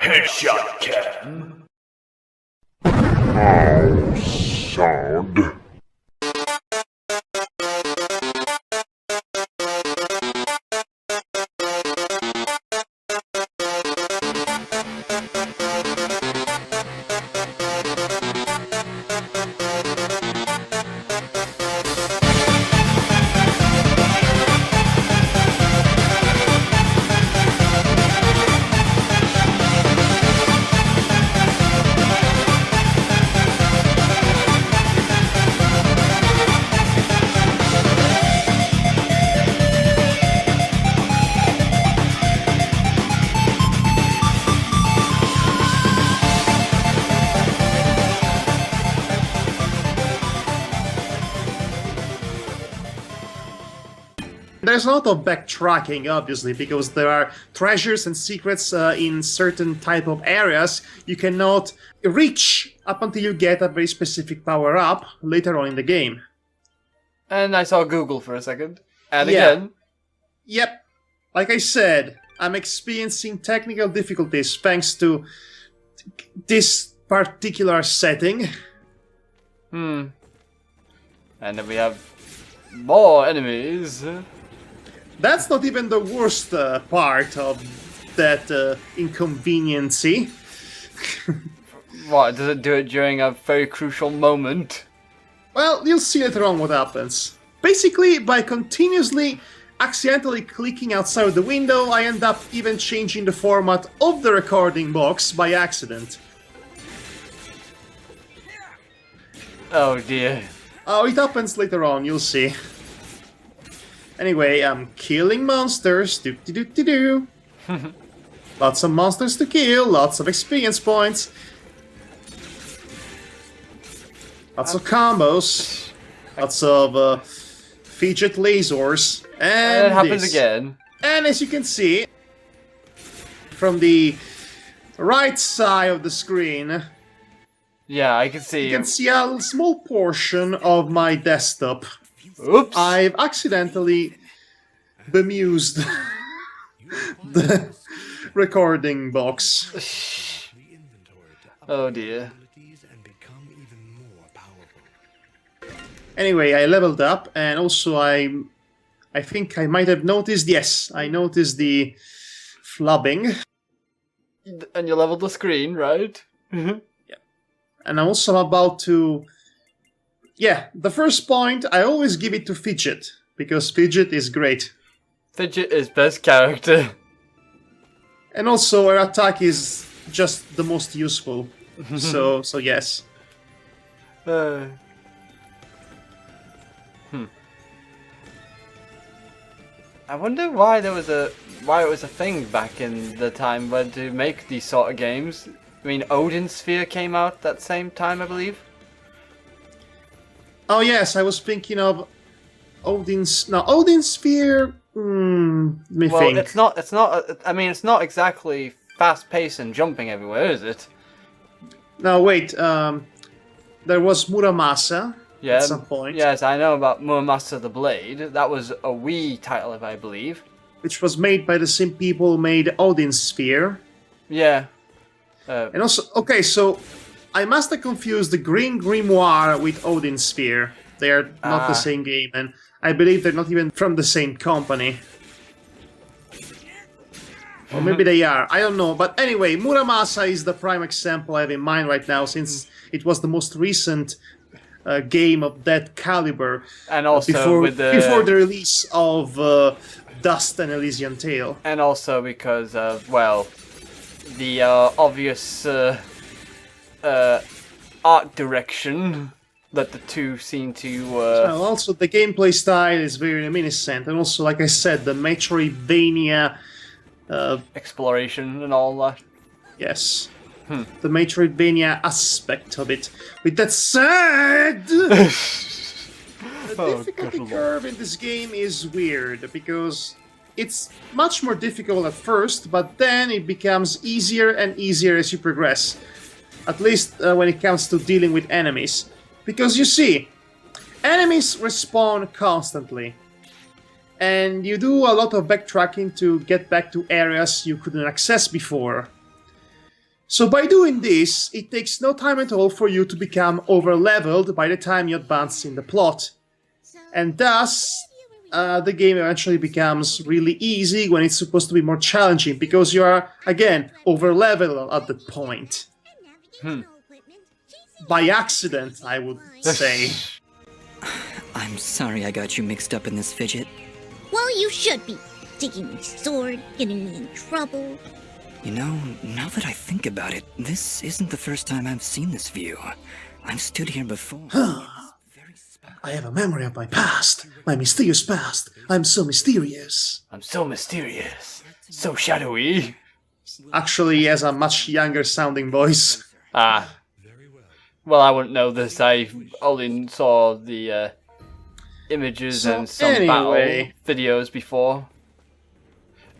Headshot cam. Oh, sound. There's a lot of backtracking, obviously, because there are treasures and secrets in certain type of areas you cannot reach up until you get a very specific power-up later on in the game. And I saw Google for a second. And Yeah. again. Yep. Like I said, I'm experiencing technical difficulties thanks to this particular setting. And then we have more enemies. That's not even the worst part of that inconveniency. What, does it do it during a very crucial moment? Well, you'll see later on what happens. Basically, by continuously accidentally clicking outside the window, I end up even changing the format of the recording box by accident. Oh dear. Oh, it happens later on, you'll see. Anyway, I'm killing monsters. Do. Lots of monsters to kill, lots of experience points. Lots of combos. Lots of fidget lasers. And it happens this. again. And as you can see, from the right side of the screen, Yeah, I can see. you can see a small portion of my desktop. Oops. I've accidentally bemused the recording box. Oh dear. Anyway, I leveled up, and also I think I might have noticed, yes, I noticed the flubbing. And you leveled the screen, right? And I'm also about to... Yeah, the first point, I always give it to Fidget, because Fidget is great. Fidget is best character. And also, her attack is just the most useful. So yes. I wonder why it was a thing back in the time when to make these sort of games. I mean, Odin Sphere came out that same time, I believe. Oh yes, I was thinking of Odin's... No, Odin's Sphere... let me Well, think. it's not. I mean, it's not exactly fast-paced and jumping everywhere, is it? No, wait, there was Muramasa Yeah. at some point. Yes, I know about Muramasa the Blade. That was a Wii title, if I believe. Which was made by the same people who made Odin's Sphere. Yeah. And also, okay, so I must have confused the Green Grimoire with Odin's Sphere. They are not the same game, and I believe they're not even from the same company. Or maybe they are, I don't know. But anyway, Muramasa is the prime example I have in mind right now, since it was the most recent game of that caliber. And also before the release of Dust and Elysian Tale. And also because of, well, the obvious art direction that the two seem to... Well, also, the gameplay style is very reminiscent, and also, like I said, the Metroidvania... exploration and all that. Yes. The Metroidvania aspect of it. With that said... the difficulty curve in this game is weird, because it's much more difficult at first, but then it becomes easier and easier as you progress. At least when it comes to dealing with enemies. Because you see, enemies respawn constantly. And you do a lot of backtracking to get back to areas you couldn't access before. So by doing this, it takes no time at all for you to become over-leveled by the time you advance in the plot. And thus, the game eventually becomes really easy when it's supposed to be more challenging, because you are, again, over-leveled at that point. By accident, I would say. I'm sorry I got you mixed up in this fidget. Well, you should be. Taking my sword, getting me in trouble. You know, now that I think about it, this isn't the first time I've seen this view. I've stood here before. I have a memory of my past. My mysterious past. I'm so mysterious. I'm so mysterious. So shadowy. Actually, he has a much younger sounding voice. Ah. Well, I wouldn't know this. I only saw the images and some battle videos before.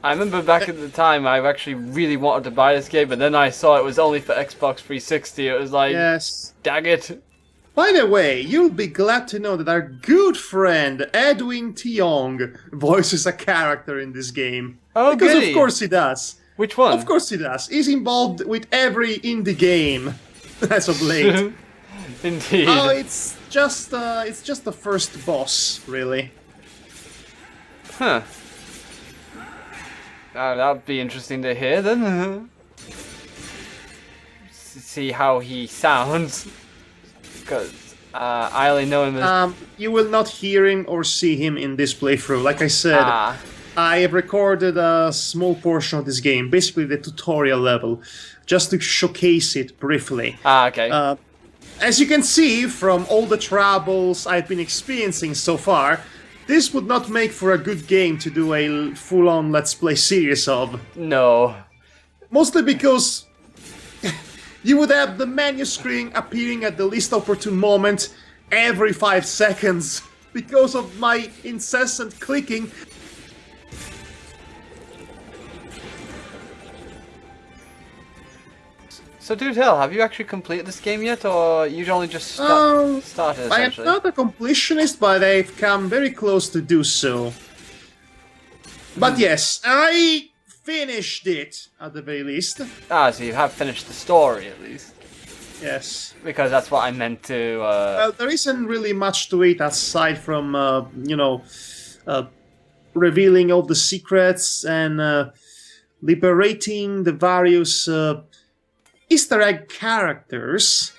I remember back at the time I actually really wanted to buy this game, but then I saw it was only for Xbox 360. It was like, yes. Dang it. By the way, you'll be glad to know that our good friend Edwin Tiong voices a character in this game. Oh, because goody. Of course he does. Which one? Of course he does. He's involved with every indie game as of late. Indeed. Oh, it's just the first boss, really. Huh. That'd be interesting to hear then. See how he sounds. Because I only know him as... You will not hear him or see him in this playthrough. Like I said, I have recorded a small portion of this game, basically the tutorial level, just to showcase it briefly. Okay. As you can see from all the troubles I've been experiencing so far, this would not make for a good game to do a full-on Let's Play series of. No. Mostly because you would have the menu screen appearing at the least opportune moment every 5 seconds because of my incessant clicking. So do tell, have you actually completed this game yet, or you only just started essentially? I am not a completionist, but I've come very close to do so. But yes, I finished it, at the very least. So you have finished the story, at least. Yes. Because that's what I meant to... Well, there isn't really much to it aside from, revealing all the secrets and liberating the various Easter egg characters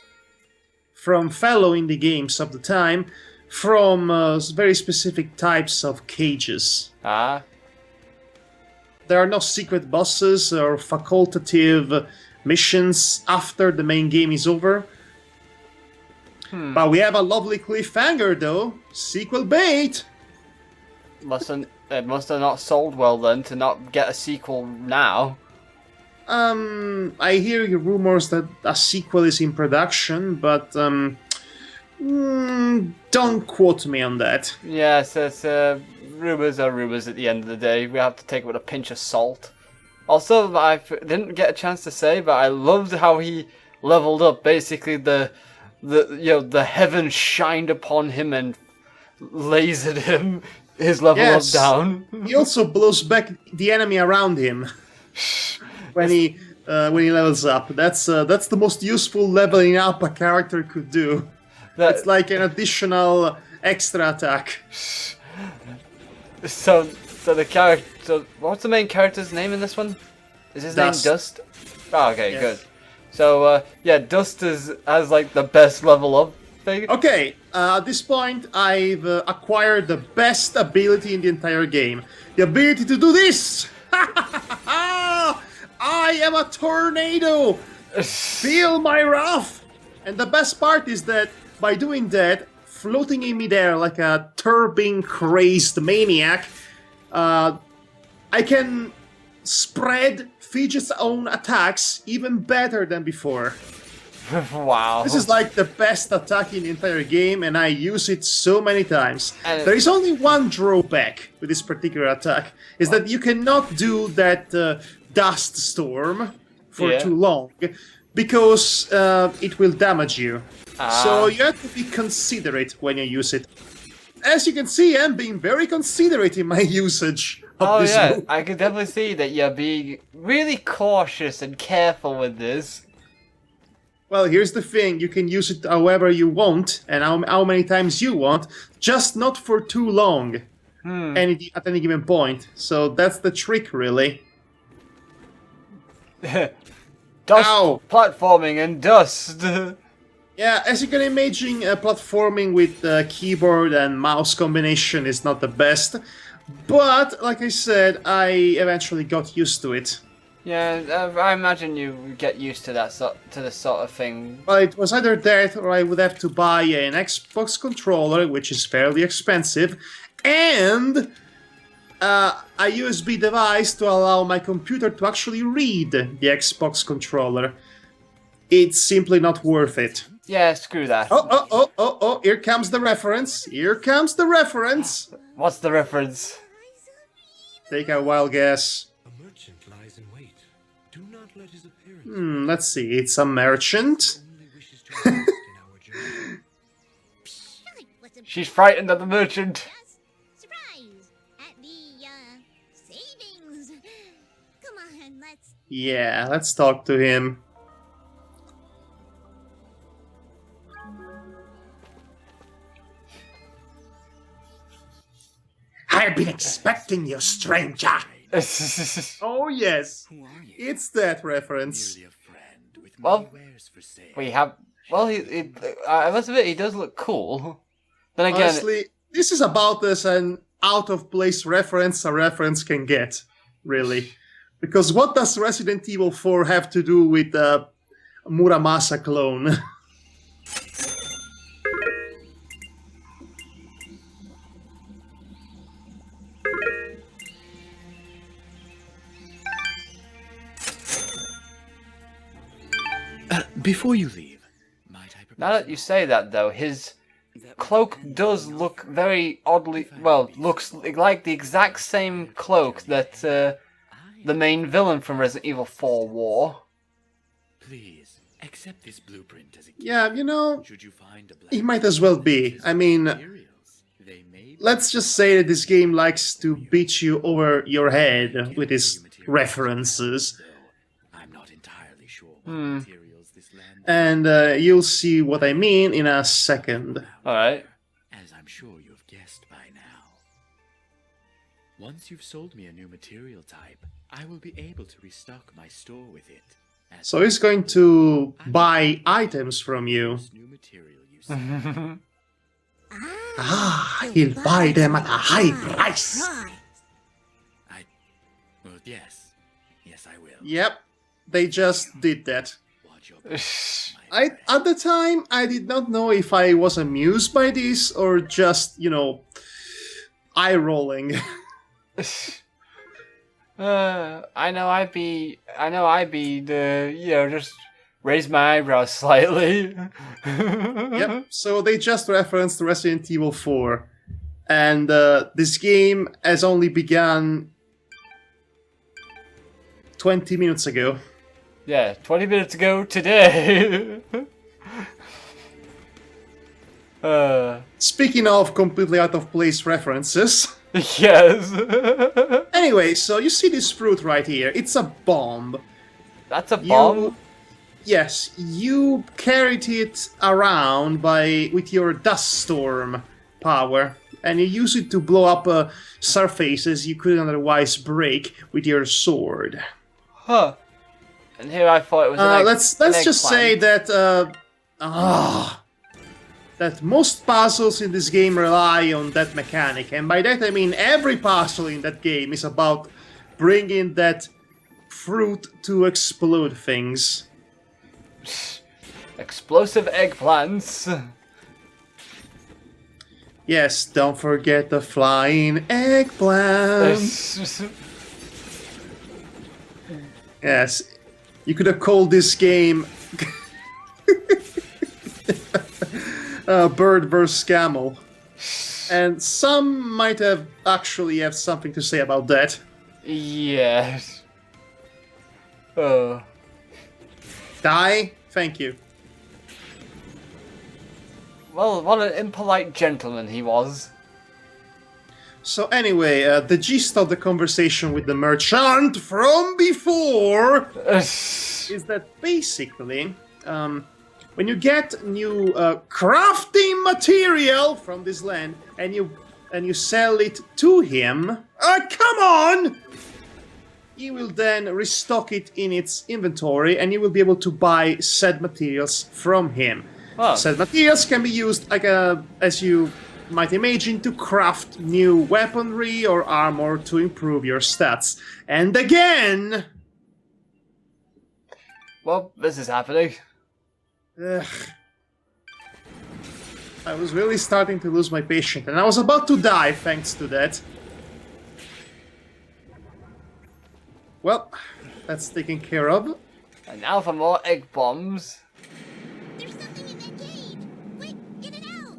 from fellow indie games of the time from very specific types of cages. There are no secret bosses or facultative missions after the main game is over. But we have a lovely cliffhanger though. Sequel bait! It must have not sold well then to not get a sequel now. I hear rumors that a sequel is in production, but don't quote me on that. Yes, rumors are rumors at the end of the day. We have to take it with a pinch of salt. Also, I didn't get a chance to say, but I loved how he leveled up. Basically, the heaven shined upon him and lasered him. His level up down. He also blows back the enemy around him when he levels up. That's the most useful leveling up a character could do. It's like an additional extra attack. So the character. So what's the main character's name in this one? Is his name Dust? Oh, okay, yes. Good. So Dust has like the best level up thing. Okay, at this point I've acquired the best ability in the entire game. The ability to do this! I am a tornado! Feel my wrath! And the best part is that by doing that, floating in midair like a turbine-crazed maniac, I can spread Fidget's own attacks even better than before. Wow. This is like the best attack in the entire game, and I use it so many times. There is only one drawback with this particular attack, is that you cannot do that dust storm for too long, because it will damage you. So you have to be considerate when you use it. As you can see, I'm being very considerate in my usage Oh this yeah, move. I can definitely see that you're being really cautious and careful with this. Well, here's the thing. You can use it however you want and how many times you want, just not for too long at any given point. So that's the trick, really. Dust, Ow! platforming and dust. Yeah, as you can imagine, platforming with keyboard and mouse combination is not the best. But, like I said, I eventually got used to it. Yeah, I imagine you get used to this sort of thing. Well, it was either that or I would have to buy an Xbox controller, which is fairly expensive, and a USB device to allow my computer to actually read the Xbox controller. It's simply not worth it. Yeah, screw that. Oh, here comes the reference. Here comes the reference. What's the reference? Take a wild guess. A merchant lies in wait. Do not let his appearance Let's see. It's a merchant. only wishes to assist in our journey. She's frightened of the merchant. Surprise at the savings. Come on, let's. Yeah, let's talk to him. I've been expecting you, stranger. Oh yes, Who are you? it's that reference. Merely a friend with Well, many wares for sale. we have. Well, I must admit, he does look cool. Then again, Honestly, this is about as an out-of-place reference a reference can get, really. Because what does Resident Evil 4 have to do with Muramasa clone? Before you leave, might I propose now that you say that, though, his cloak does look very oddly. Well, looks like the exact same cloak that the main villain from Resident Evil 4 wore. please accept this blueprint as a gift. Yeah, you know, Should you find a black he might as well be. I mean, materials, they may be let's just say that this game likes to beat you over your head with its references. though I'm not entirely sure what materials this land And you'll see what I mean in a second. Alright. as I'm sure you have guessed by now. Once you've sold me a new material type, I will be able to restock my store with it. As So he's going to buy items from you. this new material you sell. He'll buy them at a high price. Well, yes. Yes, I will. Yep, they just did that. Watch your back, my friend. At the time, I did not know if I was amused by this or just, eye rolling. I know I'd be just raise my eyebrows slightly. Yep, so they just referenced Resident Evil 4. And this game has only begun 20 minutes ago. Yeah, 20 minutes ago today. Speaking of completely out of place references. Yes. Anyway, so you see this fruit right here. It's a bomb. That's a bomb. Yes, you carried it around with your dust storm power, and you use it to blow up surfaces you couldn't otherwise break with your sword. Huh. And here I thought it was an Let's just say that that most puzzles in this game rely on that mechanic, and by that I mean every puzzle in that game is about bringing that fruit to explode things. explosive eggplants. Yes, don't forget the flying eggplant. Yes, you could have called this game Bird vs. Camel. And some might have actually have something to say about that. Yes. Oh. Die? Thank you. Well, what an impolite gentleman he was. So anyway, the gist of the conversation with the merchant from before is that basically, when you get new crafting material from this land and you sell it to him, come on! He will then restock it in its inventory, and you will be able to buy said materials from him. Oh. Said materials can be used, as you might imagine, to craft new weaponry or armor to improve your stats. And again... Well, this is happening. Ugh. I was really starting to lose my patience, and I was about to die thanks to that. Well, that's taken care of. And now for more egg bombs. There's something in that cave. Quick, get it out.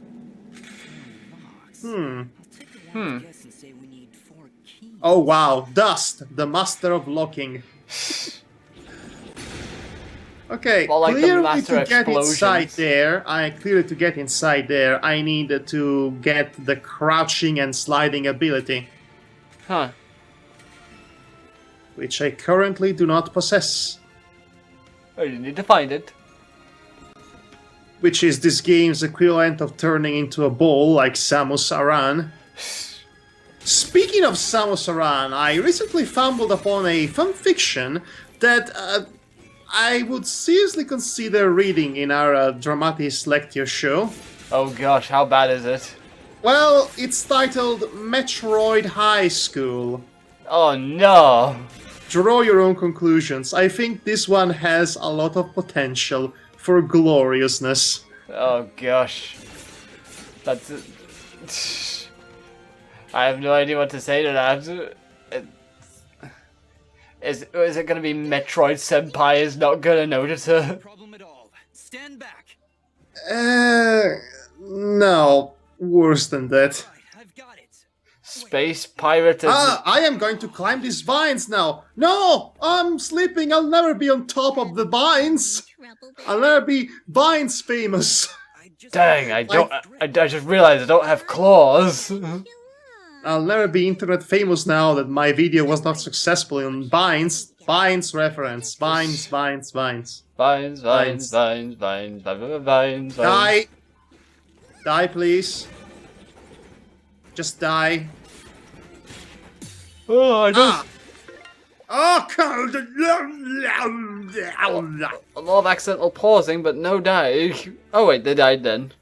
I'll take a wild guess and say we need 4 keys. Oh wow, Dust, the master of locking. Okay, Well, like the clearly master to get inside explosions. there, I need to get the crouching and sliding ability, Huh. which I currently do not possess. Oh, you need to find it. Which is this game's equivalent of turning into a ball like Samus Aran. Speaking of Samus Aran, I recently stumbled upon a fanfiction that I would seriously consider reading in our Dramatis Lectio show. Oh gosh, how bad is it? Well, it's titled Metroid High School. Oh no! Draw your own conclusions. I think this one has a lot of potential for gloriousness. Oh gosh. That's... I have no idea what to say to that. Is it gonna be Metroid Senpai is not gonna notice her? Problem at all. Stand back. No. Worse than that. Right, I've got it. Space Pirate is... I am going to climb these vines now. No! I'm sleeping. I'll never be on top of the vines. Trouble I'll never be vines famous. I just Dang, I just realized I don't have claws. I'll never be internet famous now that my video was not successful in Vines. Vines reference. Vines. Vines, vines, vines, vines, vines. Die! Die, please. Just die. Oh, I just... Oh, cold! A lot of accidental pausing, but no dying. Oh wait, they died then.